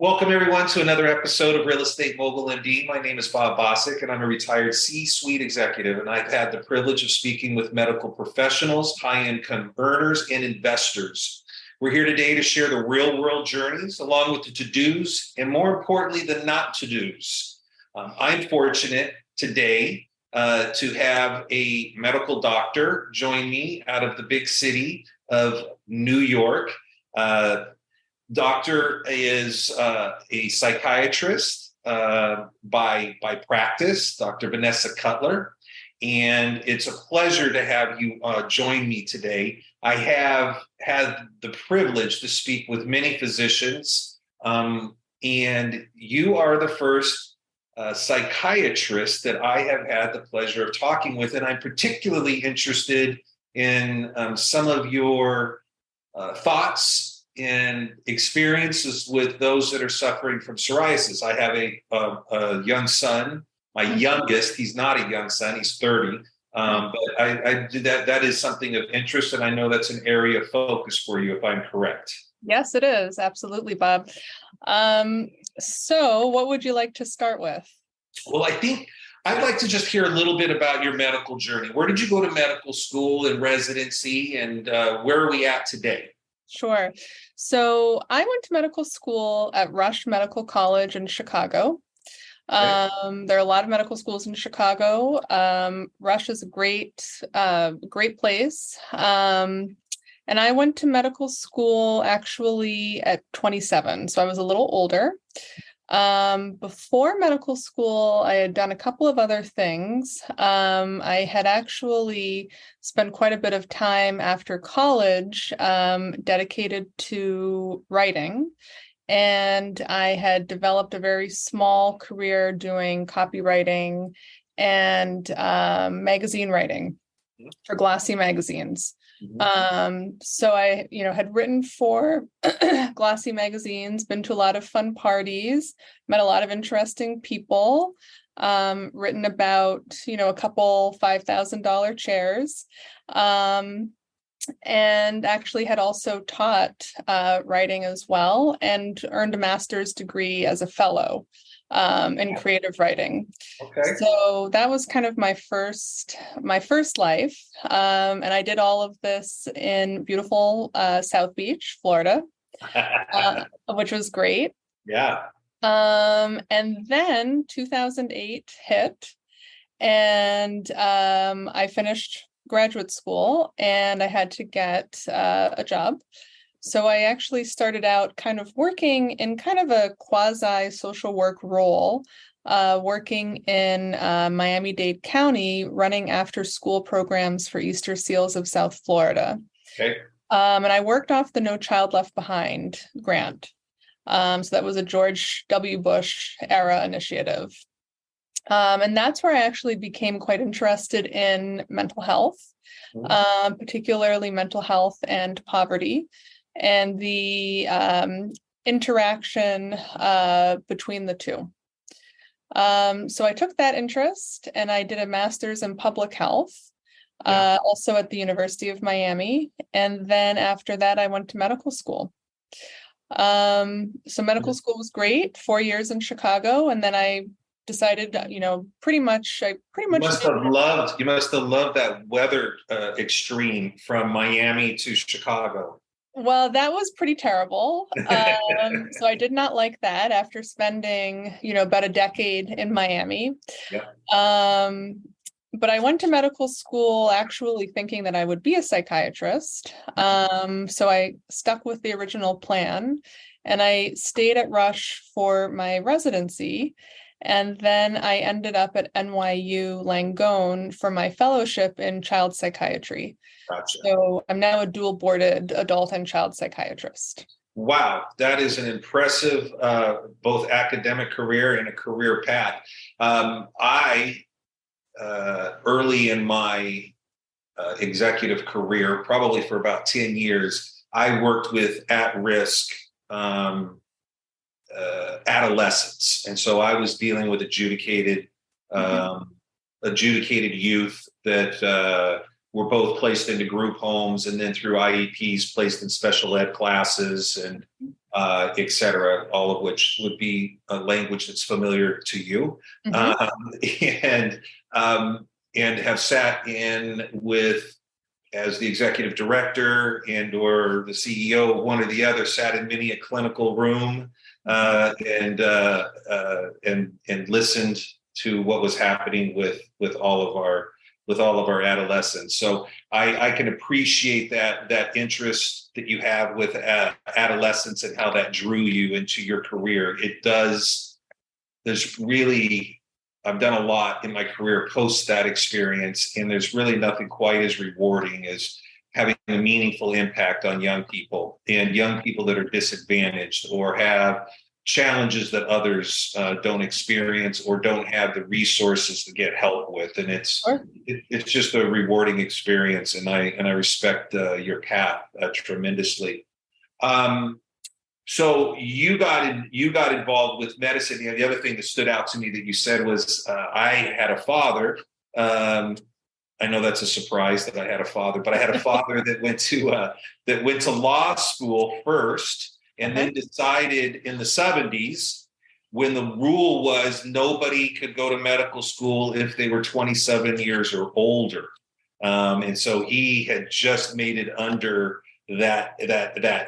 Welcome, everyone, to another episode of Real Estate Mogul MD. My name is Bob Bosick, and I'm a retired C-suite executive, and I've had the privilege of speaking with medical professionals, high-income earners, and investors. We're here today to share the real-world journeys, along with the to-dos, and more importantly, the not-to-dos. I'm fortunate today to have a medical doctor join me out of the big city of New York. Doctor is a psychiatrist by practice, Dr. Vanessa Cutler, and it's a pleasure to have you join me today. I have had the privilege to speak with many physicians, and you are the first psychiatrist that I have had the pleasure of talking with, and I'm particularly interested in some of your thoughts and experiences with those that are suffering from psoriasis. I have a young son, my youngest. He's not a young son; he's 30. But I do that is something of interest, and I know that's an area of focus for you, if I'm correct. Yes, it is. Absolutely, Bob. So what would you like to start with? Well, I think I'd like to just hear a little bit about your medical journey. Where did you go to medical school and residency, and where are we at today? Sure. So I went to medical school at Rush Medical College in Chicago. There are a lot of medical schools in Chicago. Rush is a great place. And I went to medical school actually at 27. So I was a little older. Before medical school, I had done a couple of other things. I had actually spent quite a bit of time after college dedicated to writing. And I had developed a very small career doing copywriting and magazine writing for glossy magazines. So I, had written for glossy magazines, been to a lot of fun parties, met a lot of interesting people, written about, a couple $5,000 chairs, and actually had also taught writing as well and earned a master's degree as a fellow in creative writing. Okay. So that was kind of my first life. And I did all of this in beautiful South Beach, Florida, which was great. Yeah. And then 2008 hit, and I finished graduate school and I had to get a job. So I actually started out kind of working in kind of a quasi social work role, working in Miami-Dade County, running after school programs for Easter Seals of South Florida. Okay. And I worked off the No Child Left Behind grant. So that was a George W. Bush era initiative. And that's where I actually became quite interested in mental health, particularly mental health and poverty, and the interaction between the two. So I took that interest and I did a master's in public health, also at the University of Miami. And then after that, I went to medical school. So medical school was great, 4 years in Chicago. And then I decided, pretty much. You must have loved that weather extreme from Miami to Chicago. Well, that was pretty terrible. So I did not like that after spending, about a decade in Miami. Yeah. But I went to medical school actually thinking that I would be a psychiatrist. So I stuck with the original plan and I stayed at Rush for my residency. And then I ended up at NYU Langone for my fellowship in child psychiatry. Gotcha. So I'm now a dual boarded adult and child psychiatrist. Wow, that is an impressive both academic career and a career path. I early in my executive career, probably for about 10 years, I worked with at-risk adolescents. And so I was dealing with adjudicated youth that were both placed into group homes, and then through IEPs placed in special ed classes and et cetera, all of which would be a language that's familiar to you. And have sat in with, as the executive director and or the CEO, one or the other, sat in many a clinical room and listened to what was happening with all of our adolescents. So I can appreciate that interest that you have with adolescents and how that drew you into your career. It does. I've done a lot in my career post that experience, and there's really nothing quite as rewarding as having a meaningful impact on young people, and young people that are disadvantaged or have challenges that others don't experience or don't have the resources to get help with. And it's just a rewarding experience, and I respect your path tremendously. So you got involved with medicine. The other thing that stood out to me that you said was, I had a father. I know that's a surprise that I had a father, but I had a father that went to law school first, and then decided in the 70s, when the rule was nobody could go to medical school if they were 27 years or older. And so he had just made it under that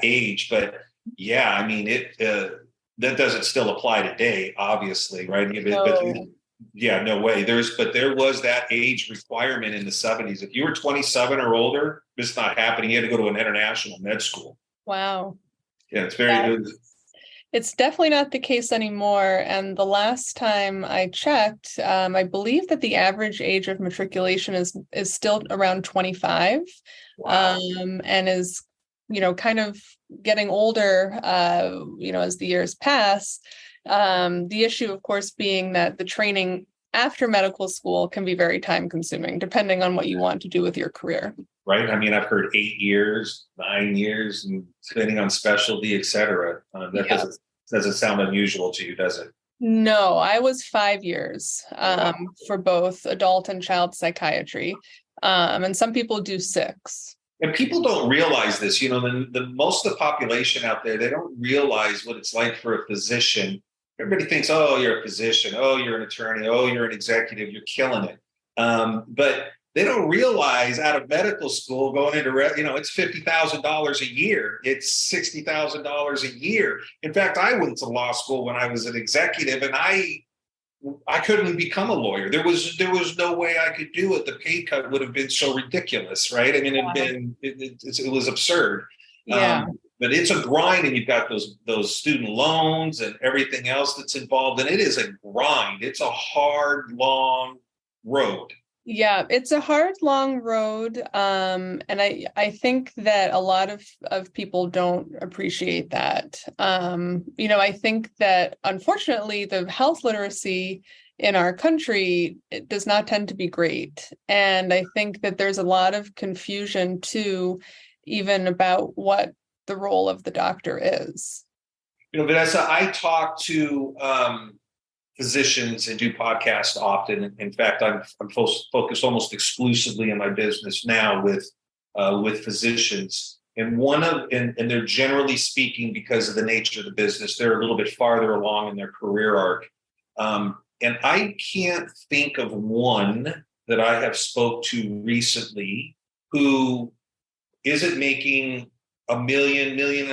age. But yeah, I mean, that doesn't still apply today, obviously, right? No. But yeah, no way. There was that age requirement in the 70s. If you were 27 or older, it's not happening. You had to go to an international med school. Wow. Yeah, it's very good. It's definitely not the case anymore. And the last time I checked, I believe that the average age of matriculation is still around 25. Wow. And is, kind of getting older, as the years pass. The issue, of course, being that the training after medical school can be very time consuming, depending on what you want to do with your career. Right. I mean, I've heard 8 years, 9 years, and depending on specialty, et cetera. Doesn't sound unusual to you, does it? No, I was 5 years for both adult and child psychiatry. And some people do 6. And people don't realize this, the most of the population out there, they don't realize what it's like for a physician. Everybody thinks, oh, you're a physician. Oh, you're an attorney. Oh, you're an executive. You're killing it. But they don't realize out of medical school going into, it's $50,000 a year. It's $60,000 a year. In fact, I went to law school when I was an executive, and I couldn't become a lawyer. There was no way I could do it. The pay cut would have been so ridiculous, right? I mean, it was absurd. Yeah. But it's a grind, and you've got those student loans and everything else that's involved, and it is a grind. It's a hard, long road. Yeah, it's a hard, long road. And I think that a lot of people don't appreciate that. I think that unfortunately the health literacy in our country, it does not tend to be great. And I think that there's a lot of confusion too, even about what the role of the doctor is. Vanessa, I talk to physicians and do podcasts often. In fact, I'm focused almost exclusively in my business now with physicians. And they're generally speaking, because of the nature of the business, they're a little bit farther along in their career arc. And I can't think of one that I have spoke to recently who isn't making $1 million, $1.5 million,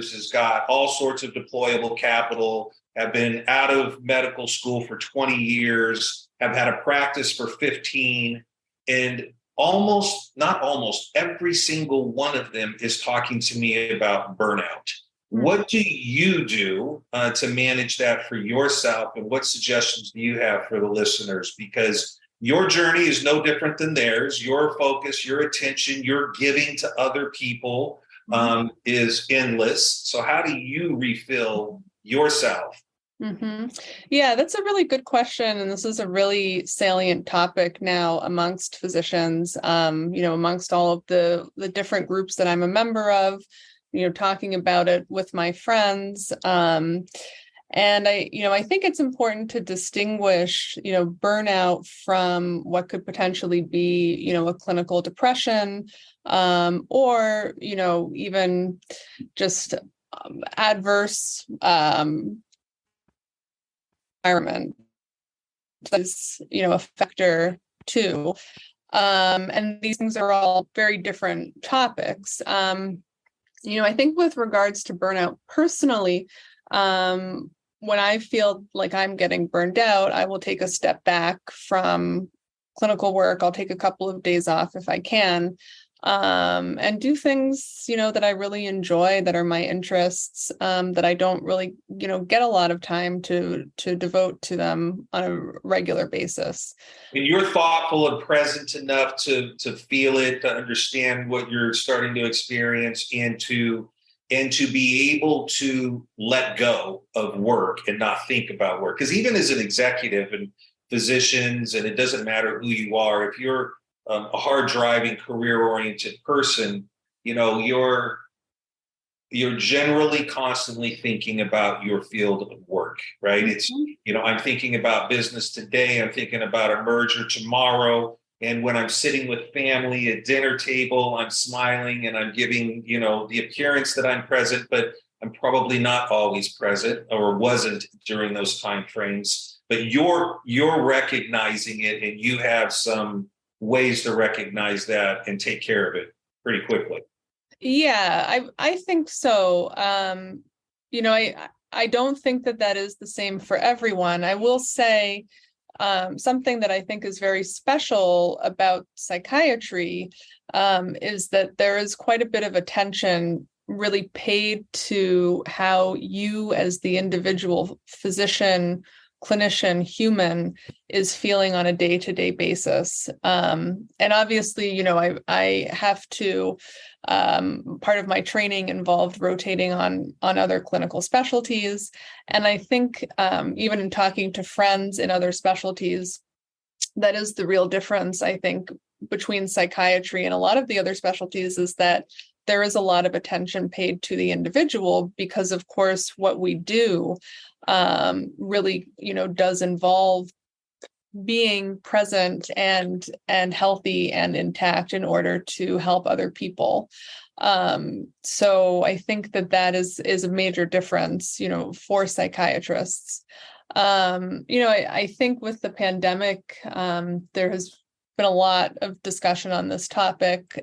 has got all sorts of deployable capital, have been out of medical school for 20 years, have had a practice for 15, and every single one of them is talking to me about burnout. What do you do to manage that for yourself, and what suggestions do you have for the listeners? Because your journey is no different than theirs. Your focus, your attention, your giving to other people is endless. So how do you refill yourself? Mm-hmm. Yeah, that's a really good question. And this is a really salient topic now amongst physicians, amongst all of the different groups that I'm a member of, talking about it with my friends. And I think it's important to distinguish, burnout from what could potentially be, a clinical depression, or, even just adverse environment is, a factor too. And these things are all very different topics. I think with regards to burnout personally, when I feel like I'm getting burned out, I will take a step back from clinical work. I'll take a couple of days off if I can, and do things, that I really enjoy, that are my interests, that I don't really, get a lot of time to devote to them on a regular basis. And you're thoughtful and present enough to feel it, to understand what you're starting to experience, and to be able to let go of work and not think about work. Because even as an executive and physicians, and it doesn't matter who you are, if you're a hard driving, career oriented person, you're generally constantly thinking about your field of work, right? It's, I'm thinking about business today. I'm thinking about a merger tomorrow. And when I'm sitting with family at dinner table, I'm smiling and I'm giving, the appearance that I'm present, but I'm probably not always present, or wasn't during those time frames. But you're recognizing it, and you have some ways to recognize that and take care of it pretty quickly. Yeah, I think so. I don't think that is the same for everyone. I will say, something that I think is very special about psychiatry, is that there is quite a bit of attention really paid to how you, as the individual physician, clinician, human, is feeling on a day-to-day basis. And obviously, I have to, part of my training involved rotating on other clinical specialties. And I think, even in talking to friends in other specialties, that is the real difference, I think, between psychiatry and a lot of the other specialties, is that there is a lot of attention paid to the individual, because of course what we do really, does involve being present and healthy and intact in order to help other people. So I think that is a major difference, for psychiatrists. I think with the pandemic, there has been a lot of discussion on this topic.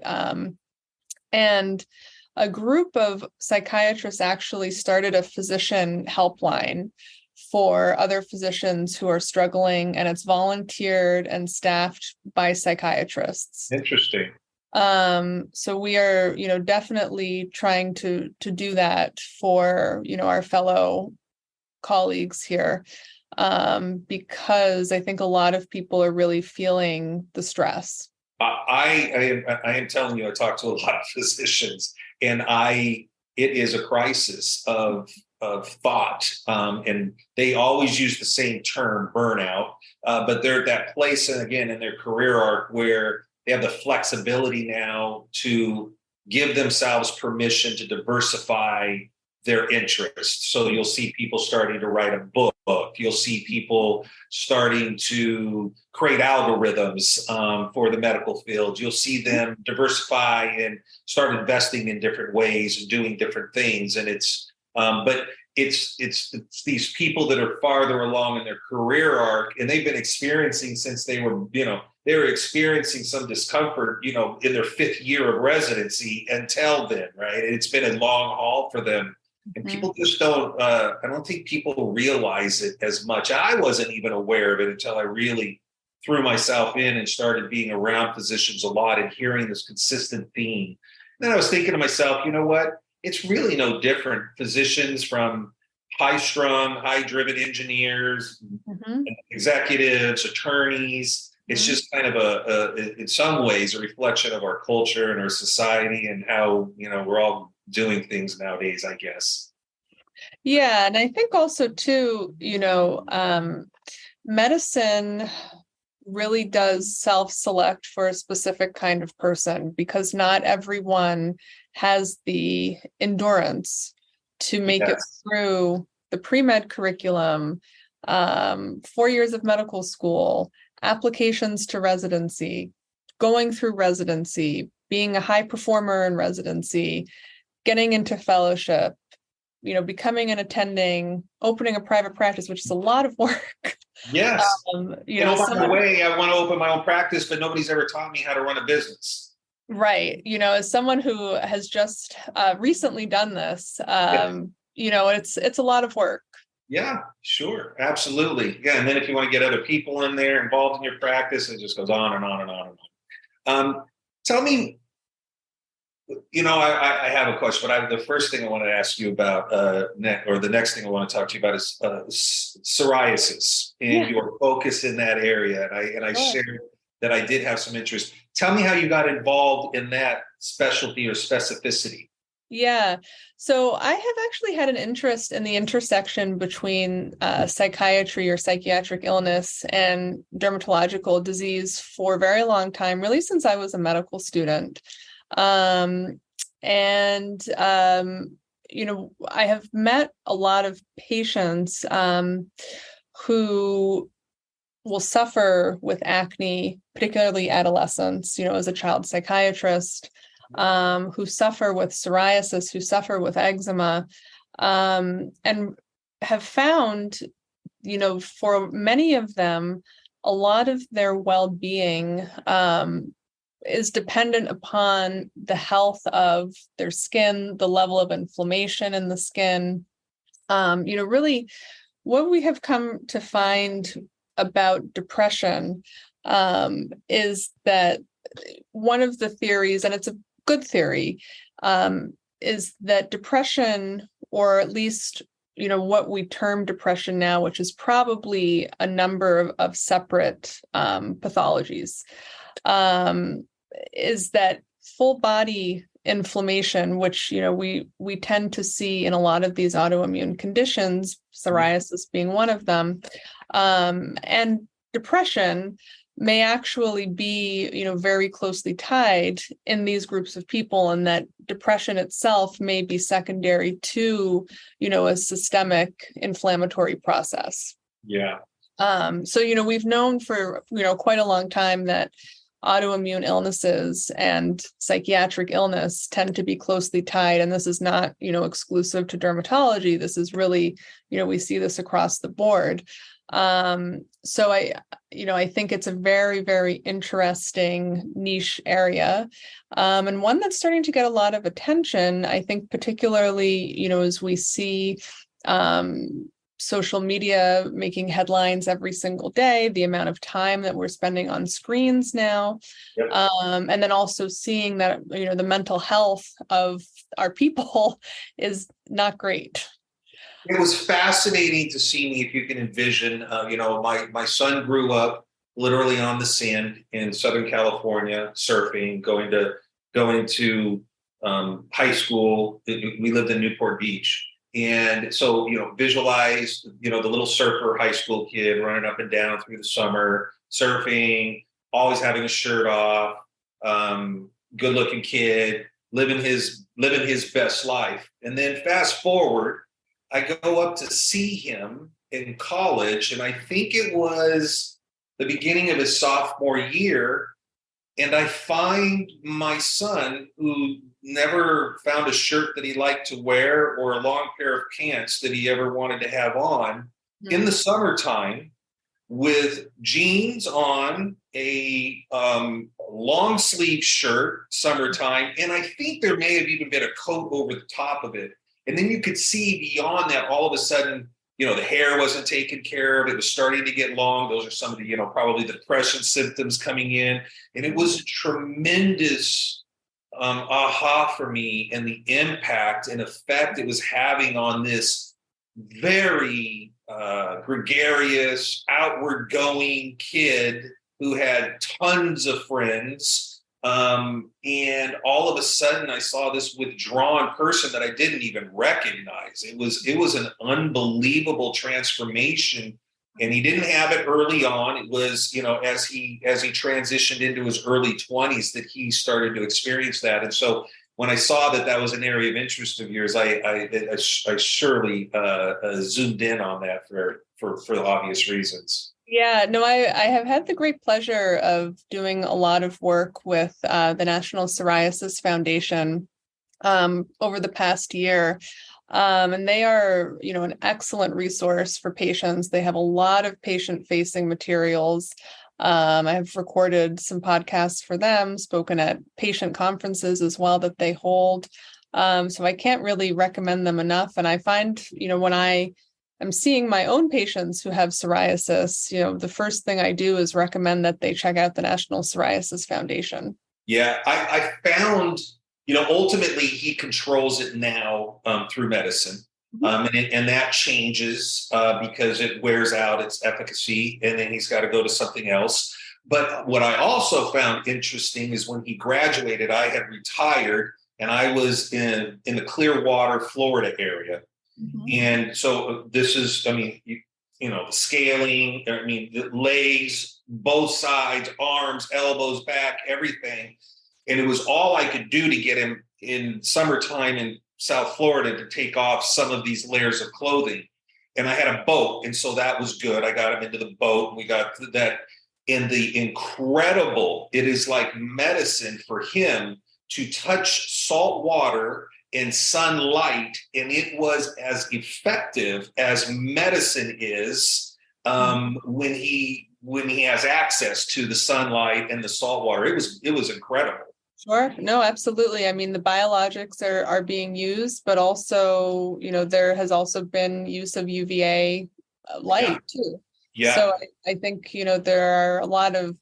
And a group of psychiatrists actually started a physician helpline for other physicians who are struggling, and it's volunteered and staffed by psychiatrists. Interesting. So we are, definitely trying to do that for, our fellow colleagues here, because I think a lot of people are really feeling the stress. I am telling you, I talk to a lot of physicians, and it is a crisis of thought, and they always use the same term, burnout, but they're at that place, and again, in their career arc, where they have the flexibility now to give themselves permission to diversify their interests. So you'll see people starting to write a book. You'll see people starting to create algorithms for the medical field. You'll see them diversify and start investing in different ways and doing different things. And but it's these people that are farther along in their career arc, and they've been experiencing since they were experiencing some discomfort, in their 5th year of residency until then, right? And it's been a long haul for them. And people just don't, I don't think people realize it as much. I wasn't even aware of it until I really threw myself in and started being around physicians a lot and hearing this consistent theme. And then I was thinking to myself, you know what? It's really no different. Physicians, from high-strung, high-driven engineers, executives, attorneys. It's just kind of in some ways, a reflection of our culture and our society, and how, we're all doing things nowadays, I guess. Yeah. And I think also too, medicine really does self-select for a specific kind of person, because not everyone has the endurance to make it through the pre-med curriculum, 4 years of medical school, applications to residency, going through residency, being a high performer in residency, getting into fellowship, becoming an attending, opening a private practice, which is a lot of work. Yes. You And know, oh, by the someone, way, I want to open my own practice, but nobody's ever taught me how to run a business. right. As someone who has just recently done this, Yeah. it's a lot of work. Yeah, sure. Absolutely. Yeah. And then if you want to get other people in there involved in your practice, it just goes on and on and on and on. Tell me, I have a question, but the first thing I want to ask you about, the next thing I want to talk to you about is psoriasis and Yeah, your focus in that area. And I sure. shared that I did have some interest. Tell me how you got involved in that specialty or specificity. Yeah. So I have actually had an interest in the intersection between psychiatry or psychiatric illness and dermatological disease for a very long time, really since I was a medical student. And I have met a lot of patients who will suffer with acne, particularly adolescents, as a child psychiatrist, who suffer with psoriasis, who suffer with eczema, and have found, for many of them, a lot of their well-being is dependent upon the health of their skin, the level of inflammation in the skin. Really what we have come to find about depression is that one of the theories, and it's a good theory, is that depression, or at least what we term depression now, which is probably a number of separate pathologies, is that full body inflammation, which we tend to see in a lot of these autoimmune conditions, psoriasis being one of them, and depression may actually be very closely tied in these groups of people, and that depression itself may be secondary to a systemic inflammatory process. Yeah. So we've known for quite a long time that autoimmune illnesses and psychiatric illness tend to be closely tied. And this is not, exclusive to dermatology. This is really, we see this across the board. So I think it's a very, very interesting niche area, and one that's starting to get a lot of attention. I think particularly, as we see, social media making headlines every single day, the amount of time that we're spending on screens now. Yep. And then also seeing that, the mental health of our people is not great. It was fascinating to see me, if you can envision, my son grew up literally on the sand in Southern California, surfing, going to high school. We lived in Newport Beach. And so, visualize, the little surfer high school kid running up and down through the summer, surfing, always having a shirt off, good looking kid, living his best life. And then fast forward, I go up to see him in college, and I think it was the beginning of his sophomore year. And I find my son, who never found a shirt that he liked to wear or a long pair of pants that he ever wanted to have on, in the summertime, with jeans on, a long sleeve shirt, summertime. And I think there may have even been a coat over the top of it. And then you could see beyond that, all of a sudden, the hair wasn't taken care of. It was starting to get long. Those are some of the, probably the depression symptoms coming in. And it was a tremendous aha for me, and the impact and effect it was having on this very gregarious, outward going kid who had tons of friends. And all of a sudden I saw this withdrawn person that I didn't even recognize. It was an unbelievable transformation, and he didn't have it early on. It was, as he transitioned into his early 20s that he started to experience that. And so when I saw that that was an area of interest of yours, I surely zoomed in on that for obvious reasons. Yeah, no, I have had the great pleasure of doing a lot of work with the National Psoriasis Foundation over the past year. And they are, an excellent resource for patients. They have a lot of patient-facing materials. I have recorded some podcasts for them, spoken at patient conferences as well that they hold. So I can't really recommend them enough. And I find, when I am seeing my own patients who have psoriasis, the first thing I do is recommend that they check out the National Psoriasis Foundation. Yeah, I found, ultimately he controls it now through medicine. And that changes because it wears out its efficacy, and then he's got to go to something else. But what I also found interesting is when he graduated, I had retired, and I was in the Clearwater, Florida area. And so this is, the scaling, the legs, both sides, arms, elbows, back, everything. And it was all I could do to get him in summertime in South Florida to take off some of these layers of clothing. And I had a boat. And so that was good. I got him into the boat, and we got that. And the incredible, it is like medicine for him to touch salt water and sunlight. And it was as effective as medicine is when he has access to the sunlight and the salt water. It was incredible. Sure. No, absolutely. I mean, the biologics are being used, but also, there has also been use of UVA light too. Yeah. So I think, there are a lot of,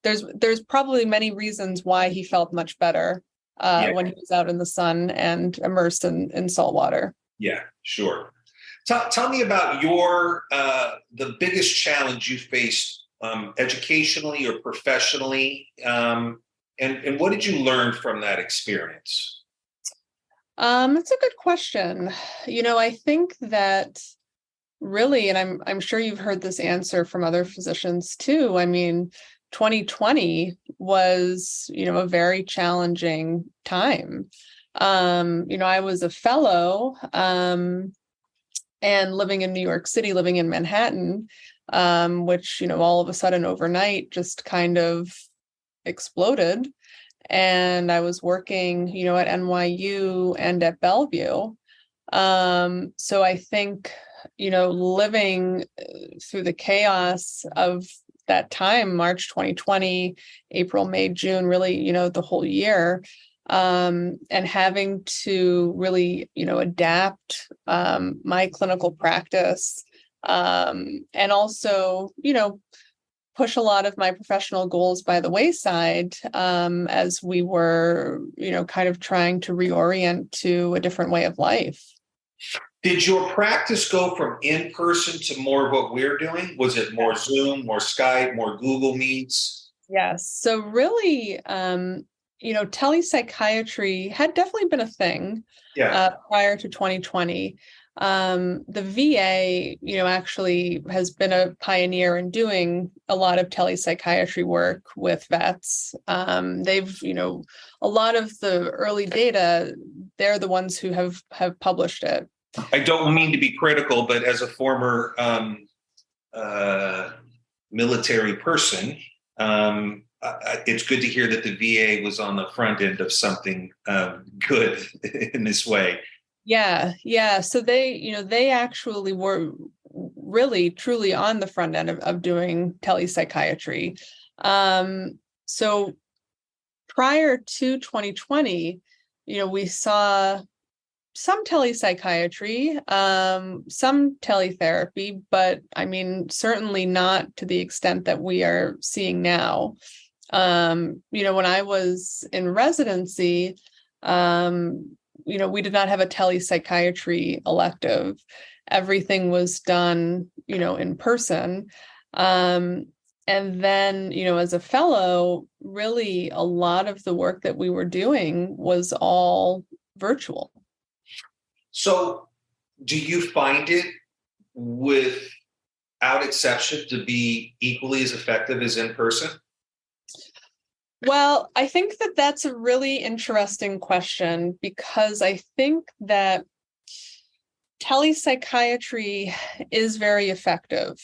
there's probably many reasons why he felt much better when he was out in the sun and immersed in salt water. Yeah, sure. Tell me about the biggest challenge you faced educationally or professionally. And what did you learn from that experience? It's a good question. I think that really, and I'm sure you've heard this answer from other physicians too. I mean, 2020 was, a very challenging time. I was a fellow and living in New York City, living in Manhattan, which, all of a sudden overnight just kind of exploded. And I was working, at NYU and at Bellevue. So I think, living through the chaos of that time, March 2020, April, May, June, really, the whole year, and having to really, adapt my clinical practice, and also, push a lot of my professional goals by the wayside as we were, kind of trying to reorient to a different way of life. Did your practice go from in-person to more of what we're doing? Was it more Zoom, more Skype, more Google Meets? Yes. So really, telepsychiatry had definitely been a thing prior to 2020. The VA, actually has been a pioneer in doing a lot of telepsychiatry work with vets. They've, a lot of the early data, they're the ones who have published it. I don't mean to be critical, but as a former military person, it's good to hear that the VA was on the front end of something good in this way. Yeah. So they actually were really, truly on the front end of doing telepsychiatry. So prior to 2020, we saw some telepsychiatry, some teletherapy, but I mean, certainly not to the extent that we are seeing now. When I was in residency, we did not have a telepsychiatry elective. Everything was done, in person. And then, as a fellow, really a lot of the work that we were doing was all virtual. So do you find it, without exception, to be equally as effective as in person? Well, I think that that's a really interesting question because I think that telepsychiatry is very effective.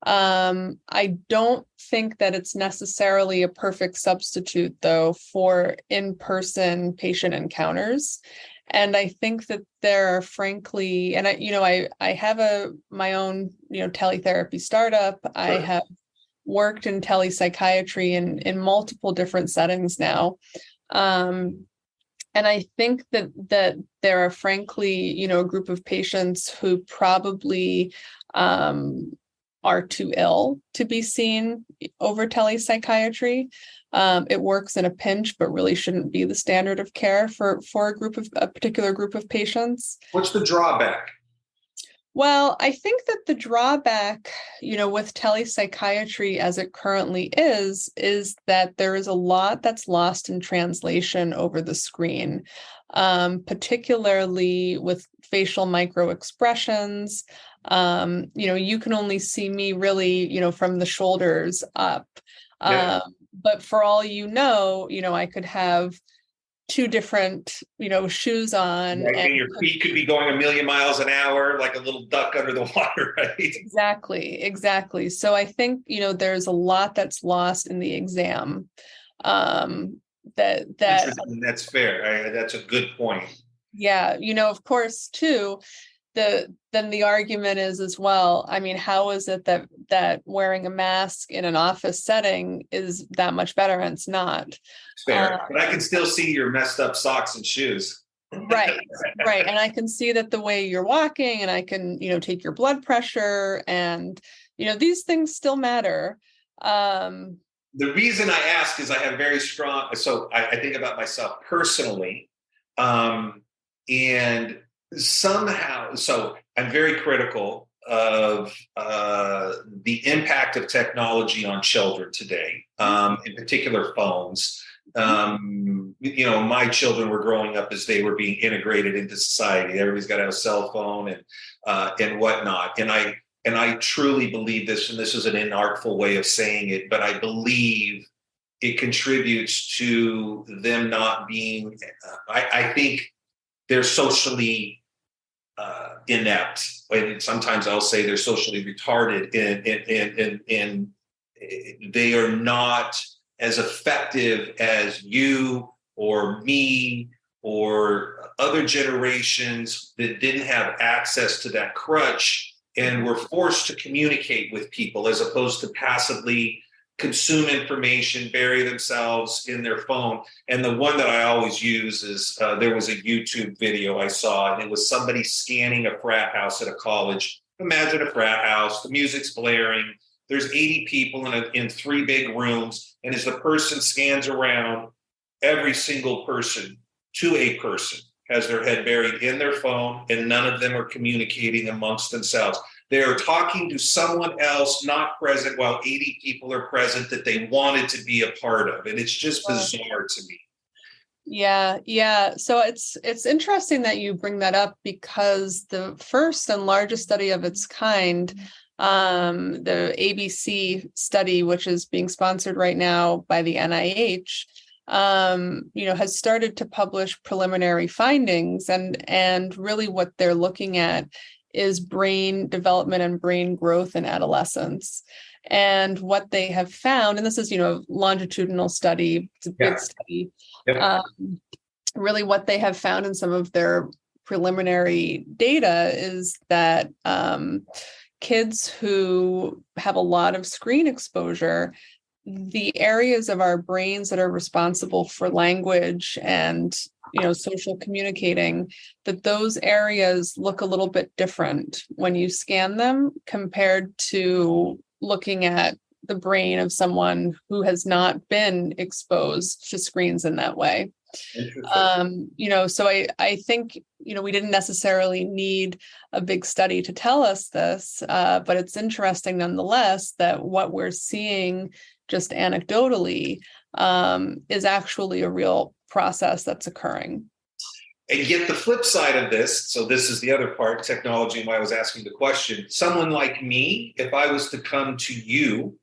I don't think that it's necessarily a perfect substitute, though, for in-person patient encounters. And I think that there are, frankly, and I have my own, teletherapy startup. I Sure. have worked in telepsychiatry in multiple different settings now. And I think that there are, frankly, a group of patients who probably are too ill to be seen over telepsychiatry. It works in a pinch, but really shouldn't be the standard of care for a particular group of patients. What's the drawback? Well, I think that the drawback, with telepsychiatry as it currently is that there is a lot that's lost in translation over the screen, particularly with facial micro expressions. You can only see me really, from the shoulders up. Yeah. But for all I could have two different, shoes on. Right. And your feet could be going a million miles an hour, like a little duck under the water, right? Exactly. So I think, there's a lot that's lost in the exam. That That's fair. That's a good point. Yeah, of course, too, then the argument is as well, I mean, how is it that wearing a mask in an office setting is that much better? And it's not. Fair. But I can still see your messed up socks and shoes. Right. And I can see that the way you're walking, and I can, take your blood pressure, and, these things still matter. The reason I ask is I have very strong, so I think about myself personally. And somehow, so I'm very critical of the impact of technology on children today, in particular phones. My children were growing up as they were being integrated into society. Everybody's got to have a cell phone and whatnot. And I truly believe this, and this is an inartful way of saying it, but I believe it contributes to them not being, I think they're socially inept. And sometimes I'll say they're socially retarded, and they are not as effective as you or me or other generations that didn't have access to that crutch and were forced to communicate with people as opposed to passively consume information, bury themselves in their phone. And the one that I always use is there was a YouTube video I saw, and it was somebody scanning a frat house at a college. Imagine a frat house, the music's blaring, there's 80 people in 3 big rooms, and as the person scans around, every single person to a person has their head buried in their phone, and none of them are communicating amongst themselves. They are talking to someone else not present while 80 people are present that they wanted to be a part of. And it's just bizarre to me. Yeah. So it's interesting that you bring that up, because the first and largest study of its kind, the ABC study, which is being sponsored right now by the NIH, has started to publish preliminary findings, and really what they're looking at is brain development and brain growth in adolescence. And what they have found, and this is, a longitudinal study, it's a big study. Yep. Really what they have found in some of their preliminary data is that kids who have a lot of screen exposure, the areas of our brains that are responsible for language and social communicating, that those areas look a little bit different when you scan them compared to looking at the brain of someone who has not been exposed to screens in that way. So I think, we didn't necessarily need a big study to tell us this, but it's interesting nonetheless that what we're seeing just anecdotally is actually a real process that's occurring. And yet the flip side of this, so this is the other part, technology, and why I was asking the question, someone like me, if I was to come to you,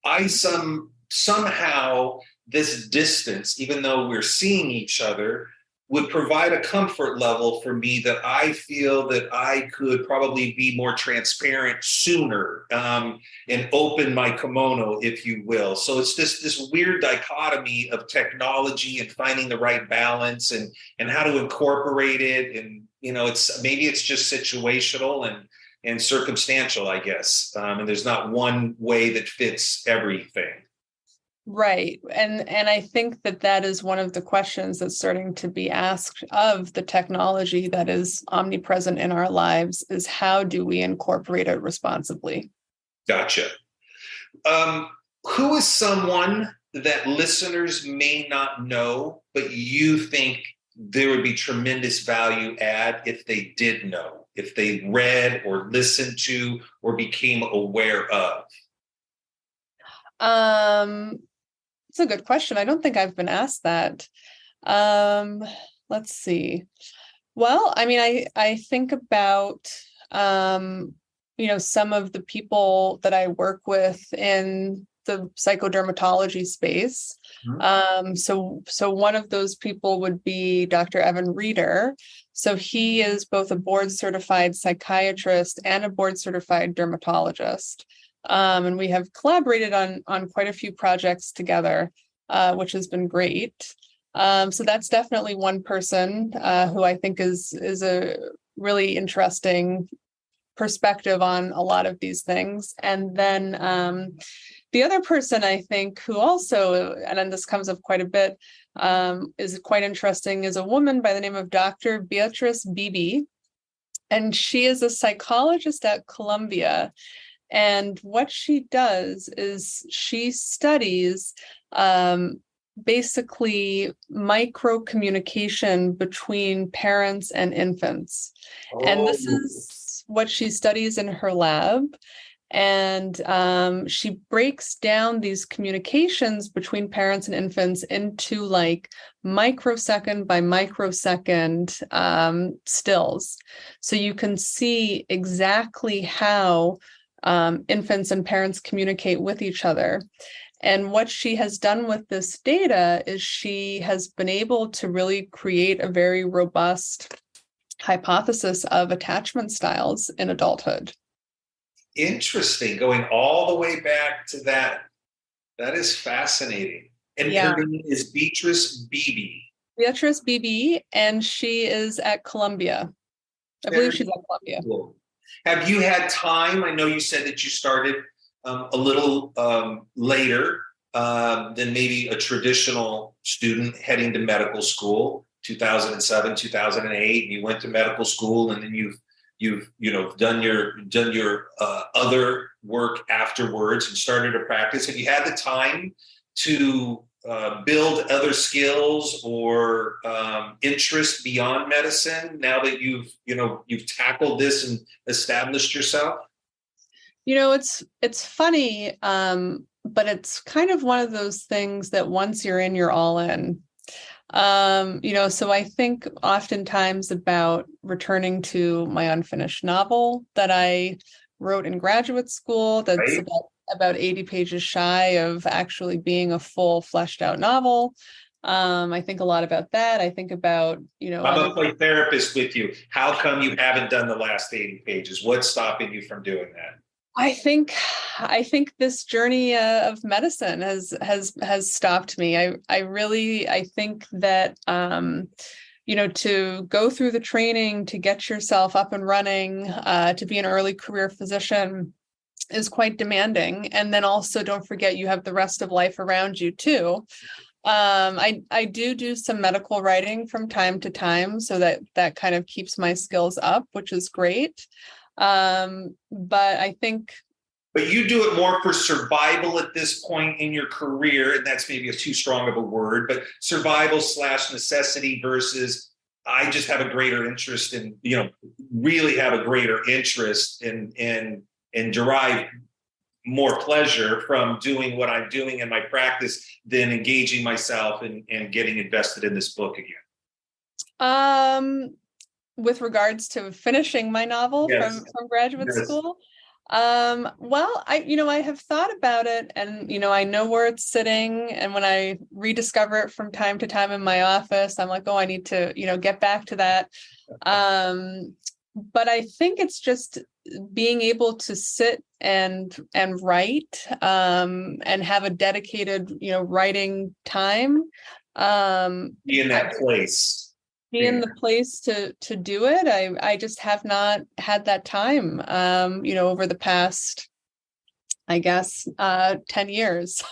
I somehow this distance, even though we're seeing each other, would provide a comfort level for me that I feel that I could probably be more transparent sooner, and open my kimono, if you will. So it's this weird dichotomy of technology and finding the right balance and how to incorporate it. And, it's just situational and circumstantial, I guess. And there's not one way that fits everything. Right. And I think that is one of the questions that's starting to be asked of the technology that is omnipresent in our lives, is how do we incorporate it responsibly? Gotcha. Who is someone that listeners may not know, but you think there would be tremendous value add if they did know, if they read or listened to or became aware of? It's a good question. I don't think I've been asked that. Let's see. Well, I mean, I think about, some of the people that I work with in the psychodermatology space. Mm-hmm. So one of those people would be Dr. Evan Reeder. So he is both a board certified psychiatrist and a board certified dermatologist. And we have collaborated on quite a few projects together, which has been great. So that's definitely one person who I think is a really interesting perspective on a lot of these things. And then the other person I think who also, and then this comes up quite a bit, is quite interesting, is a woman by the name of Dr. Beatrice Beebe. And she is a psychologist at Columbia. And what she does is she studies basically micro communication between parents and infants. Oh. And this is what she studies in her lab. And she breaks down these communications between parents and infants into like microsecond by microsecond stills. So you can see exactly how infants and parents communicate with each other. And what she has done with this data is she has been able to really create a very robust hypothesis of attachment styles in adulthood. Interesting. Going all the way back to that. That is fascinating. And her name is Beatrice Beebe. Beatrice Beebe, and she is at Columbia. I believe she's at Columbia. Cool. Have you had time? I know you said that you started a little later than maybe a traditional student heading to medical school, 2007, 2008. And you went to medical school, and then you've done your other work afterwards and started to practice. Have you had the time to build other skills or interest beyond medicine now that you've tackled this and established yourself? It's funny, but it's kind of one of those things that once you're in, you're all in. So I think oftentimes about returning to my unfinished novel that I wrote in graduate school. That's right. About 80 pages shy of actually being a full fleshed out novel. I think a lot about that. I think about, I'm a play therapist with you. How come you haven't done the last 80 pages? What's stopping you from doing that? I think this journey of medicine has stopped me. I think that to go through the training, to get yourself up and running, to be an early career physician is quite demanding. And then also don't forget you have the rest of life around you too. I do some medical writing from time to time, so that kind of keeps my skills up, which is great. But I think. But you do it more for survival at this point in your career, and that's maybe too strong of a word, but survival / necessity versus I just have a greater interest in, really have a greater interest in derive more pleasure from doing what I'm doing in my practice than engaging myself and getting invested in this book again. With regards to finishing my novel from graduate school, Well, I have thought about it, and, I know where it's sitting. And when I rediscover it from time to time in my office, I'm like, oh, I need to, get back to that. But I think it's just being able to sit and write, and have a dedicated, writing time. Be in that place. Be in the place to do it. I just have not had that time, over the past, I guess, 10 years.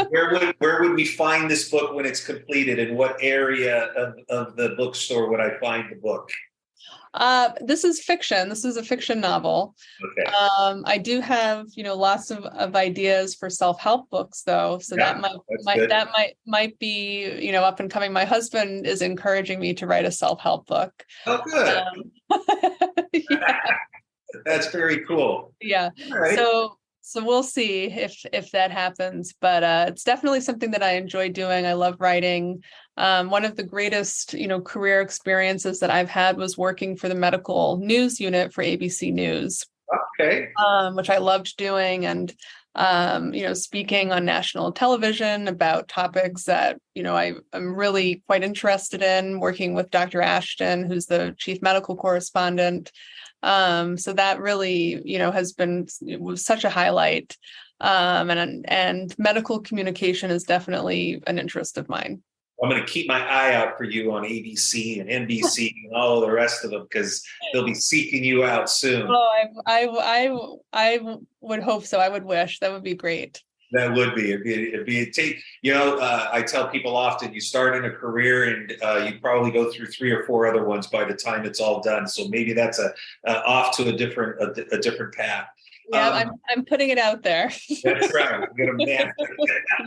Where would we find this book when it's completed? In what area of the bookstore would I find the book? This is fiction. This is a fiction novel. Okay. I do have, lots of ideas for self-help books, though. So Yeah, that might be, up and coming. My husband is encouraging me to write a self-help book. Oh, good. Yeah. That's very cool. Yeah. All right. So we'll see if that happens, but it's definitely something that I enjoy doing. I love writing. One of the greatest, career experiences that I've had was working for the medical news unit for ABC News. Okay. Which I loved doing, and speaking on national television about topics that, I'm really quite interested in, working with Dr. Ashton, who's the chief medical correspondent. So that really, it was such a highlight. And medical communication is definitely an interest of mine. I'm going to keep my eye out for you on ABC and NBC and all the rest of them, because they'll be seeking you out soon. Oh, I would hope so. I would wish. That would be great. That would be. It'd be I tell people often, you start in a career and you probably go through 3 or 4 other ones by the time it's all done. So maybe that's off to a different path. Yeah, I'm putting it out there. That's right. I'm going to man.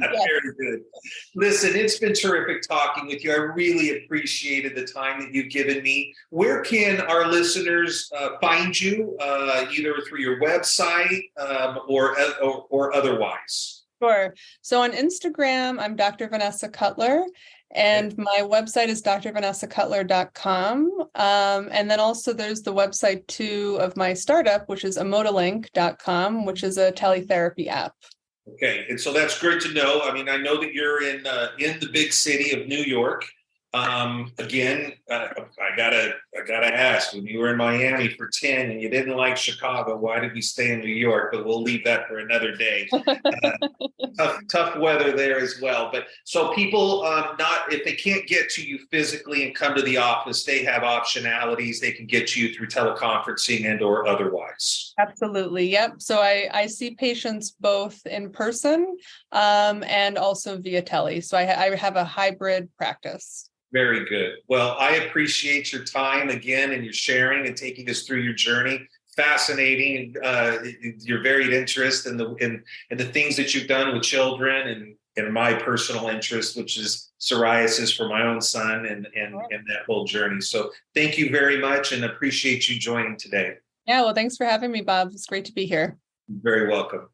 Very good. Listen, it's been terrific talking with you. I really appreciated the time that you've given me. Where can our listeners find you, either through your website or otherwise? Sure. So on Instagram, I'm Dr. Vanessa Cutler. And my website is drvanessacutler.com. And then also there's the website too of my startup, which is emodalink.com, which is a teletherapy app. Okay. And so that's great to know. I mean, I know that you're in the big city of New York. Again, I gotta ask, when you were in Miami for 10 and you didn't like Chicago, why did we stay in New York? But we'll leave that for another day. Tough weather there as well. But so people, if they can't get to you physically and come to the office, they have optionalities. They can get to you through teleconferencing and or otherwise. Absolutely. Yep. So I see patients both in person, and also via tele. So I have a hybrid practice. Very good. Well, I appreciate your time again and your sharing and taking us through your journey. Fascinating, your varied interest in the things that you've done with children and my personal interest, which is psoriasis for my own son and that whole journey. So thank you very much and appreciate you joining today. Yeah, well, thanks for having me, Bob. It's great to be here. You're very welcome.